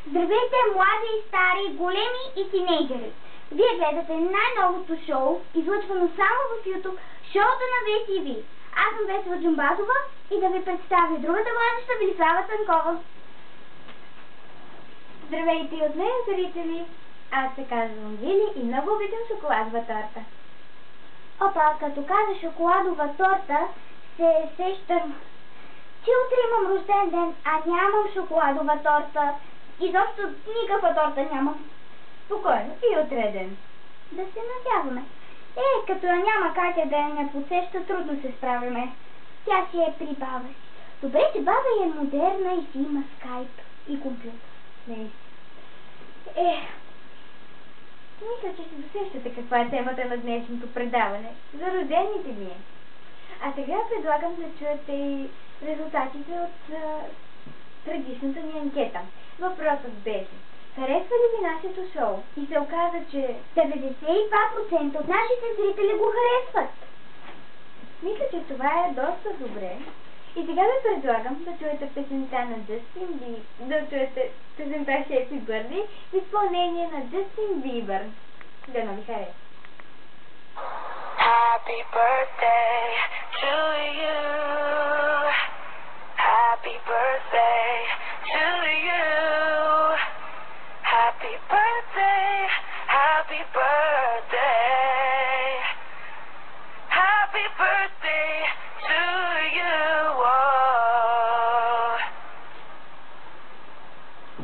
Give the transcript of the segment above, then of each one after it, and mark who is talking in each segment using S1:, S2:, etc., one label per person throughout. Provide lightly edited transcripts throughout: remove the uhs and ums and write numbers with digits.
S1: Здравейте, млади и стари, големи и тинейджери! Вие гледате най-новото шоу, излъчвано само в YouTube, шоуто на VTV. Аз съм Весела Джумбазова и да ви представя другата младежка Велислава Цанкова.
S2: Здравейте и от мен, зрители! Аз се казвам Вили и много обичам шоколадова торта.
S1: Опа, като каза шоколадова торта, се сещам, че утре имам рожден ден, а нямам шоколадова торта. Изобщо никаква торта нямам.
S2: Спокойно, и утре е ден.
S1: Да се надяваме. Като я няма Катя да я не подсеща, трудно се справяме. Тя си е при баба си. Добре, че баба е модерна и си има скайп и компютър.
S2: Мисля, че се досещате каква е темата на днешното предаване. За рождените ми е. А сега предлагам да чуете и резултатите от предишната ни анкета. Въпросът беше: харесва ли ви нашето шоу? И се оказа, че
S1: 92% от нашите зрители го харесват.
S2: Мисля, че това е доста добре. И сега ви предлагам да чуете песента на Джастин Бибър, да чуете песента Happy Birthday в изпълнение на Джастин Бибър. Дано ви харесва.
S3: Happy birthday to you. Happy birthday to you. Happy birthday, happy birthday. Happy birthday to you.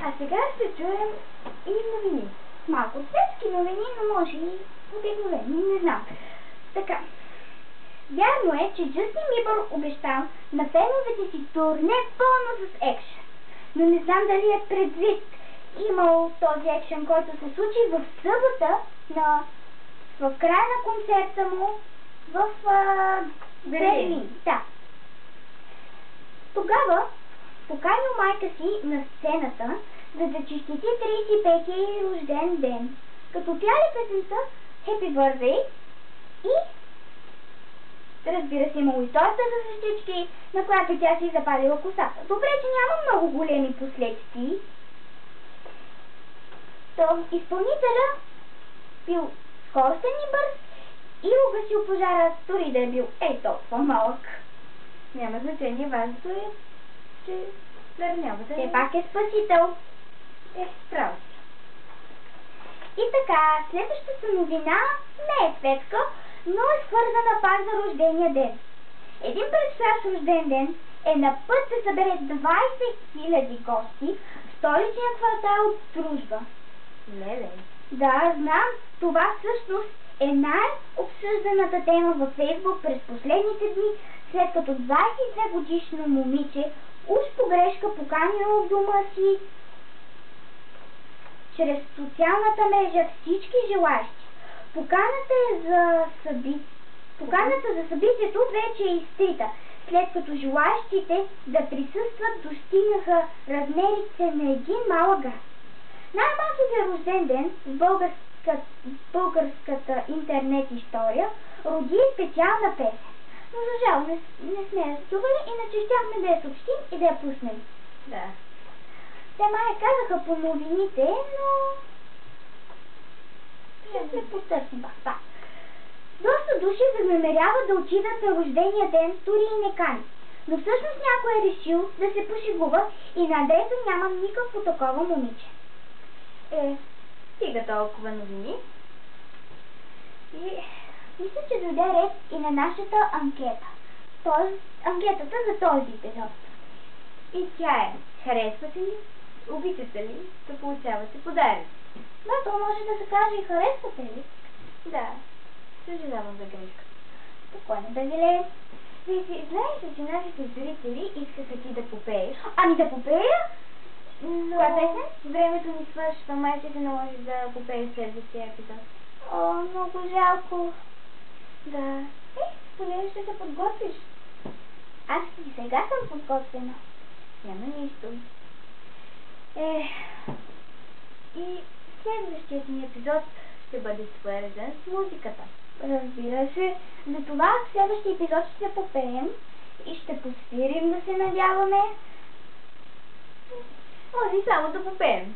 S2: А сега ще чуем и новини.
S1: Малко светски новини, но може и обикновени, не знам. Така, вярно е, че Джастин Бибър обещал на феновете си турне пълно с екшен. Но не знам дали е предвид имал този екшен, който се случи в събота в края на концерта му в Берлин. Да. Тогава поканил майка си на сцената, за да честити 35-ти рожден ден, като пяли песента Happy Birthday и разбира се имало и торта за всички, на която тя си запалила косата. Добре, че няма много големи последствия. То изпълнителя бил скоростен и бърз и угасил пожара, дори да е бил толкова малък.
S2: Няма значение, важното е, че дърнявата
S1: все пак е спасител.
S2: Право.
S1: И така, следващата новина не е светска, но е свързана пак за рождения ден. Един предстоящ рожден ден е на път да събере 20 000 гости в столичния квартал Дружба.
S2: Леле.
S1: Да, знам, това всъщност е най-обсъжданата тема във Фейсбук през последните дни, след като 22 годишно момиче уж по грешка поканило в дома си чрез социалната мрежа всички желащи. Поканата за събитието вече е изтрита, след като желащите да присъстват достигнаха размерите на един малък град. Най-масовия рожден ден в българската интернет история роди специална песен. Но за жал не сме я чували, иначе щяхме да я съобщим и да я пуснем.
S2: Да.
S1: Те май казаха по новините, но ще се потърсим пак. Доста души възнамеряват да отидат на рождения ден, дори и не кани. Но всъщност някой е решил да се пошегува и на адреса няма никакво такова момиче.
S2: Стига толкова новини.
S1: И мисля, че дойде ред и на нашата анкета. Тоест, анкетата за този епизод.
S2: И тя е: харесвате ли, обичате ли да получавате подаръци?
S1: Да, то може да се каже и харесвате ли?
S2: Да, съжалявам за грешка.
S1: Спокойно, Базиле.
S2: Вие си знаеш, че нашите зрители искаха ти да попееш?
S1: Ами да попея?
S2: Но коя песен? Времето ни свършва, май ще се наложи да попееш следващия епизод.
S1: О, много жалко.
S2: Да.
S1: Поне ще се подготвиш. Аз и сега съм подготвена.
S2: Няма нищо. И следващият ни епизод ще бъде свързан с музиката.
S1: Разбира се. Затова в следващия епизод ще попеем и ще поспирим, да се надяваме.
S2: Може и само да попеем.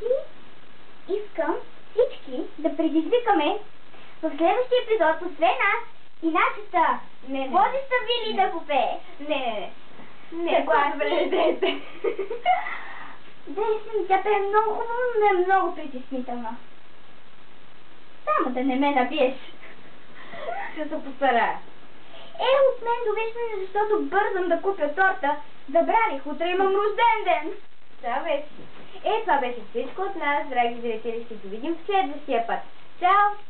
S1: И искам всички да предизвикаме в следващия епизод, освен нас и нашата водеща Вили да попее.
S2: Не, добре, дете.
S1: Десен, тя пее много хубаво, но е много притеснителна. Само да не ме набиеш.
S2: Ще се постарая.
S1: От мен довеждане, защото бързам да купя торта. Забравих, утре имам рожден ден.
S2: Да, вече. Това беше всичко от нас, драги зрители. Ще се видим в следващия път. Чао!